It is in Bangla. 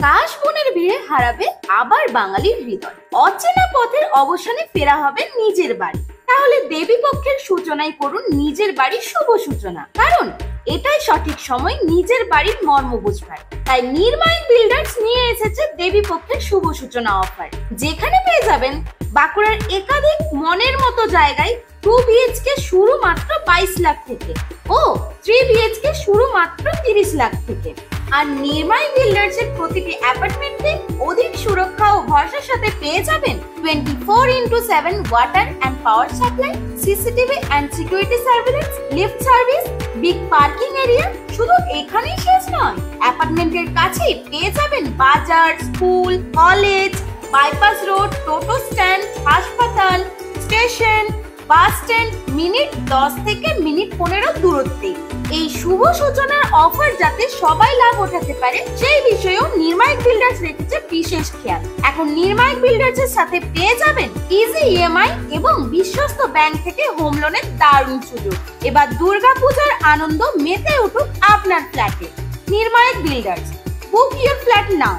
কাশবনের ভিড়ে হারাবে আবার বাঙালির হৃদয়। অচেনা পথের অবসানে ফেরা হবে নিজের বাড়ি। তাহলে দেবী পক্ষের সূচনায় করুন নিজের বাড়ির শুভ সূচনা, কারণ এটাই সঠিক সময় নিজের বাড়ির মর্ম বুঝবার। তাই নির্মাই বিল্ডার্স নিয়ে এসেছে দেবী পক্ষের শুভ সূচনা অফার, যেখানে পেয়ে যাবেন বাঁকুড়ার একাধিক মনের মতো জায়গায় 2 BHK শুরু মাত্র 22 লাখ থেকে ও 3 BHK শুরু মাত্র 30 লাখ থেকে। আর নির্মাই বিল্ডার্স এর প্রতিটি অ্যাপার্টমেন্টে অধিক সুরক্ষা ও ভরসার সাথে পেয়ে যাবেন 24x7 water and power supply, CCTV and security surveillance, lift service, big parking area. শুধু এখানেই শেষ নয়, অ্যাপার্টমেন্টের কাছেই পেয়ে যাবেন বাজার, স্কুল, কলেজ, বাইপাস রোড, টোটো স্ট্যান্ড, হাসপাতাল, স্টেশন, বাস স্ট্যান্ড মিনিট 10 থেকে মিনিট 15 দূরত্বে। এই শুভ সূচনার অফার যাতে সবাই লাভ উঠাতে পারে সেই বিষয়েও নির্মাই বিল্ডার্স রেখেছে বিশেষ খেয়াল। এখন নির্মাই বিল্ডার্স এর সাথে পেয়ে যাবেন ইজি ইএমআই এবং বিশ্বস্ত ব্যাংক থেকে হোম লোনের দারুণ সুযোগ। এবার দুর্গাপূজার আনন্দ মেতে উঠুক আপনার ফ্ল্যাটে। Nirmai builders, book your flat now.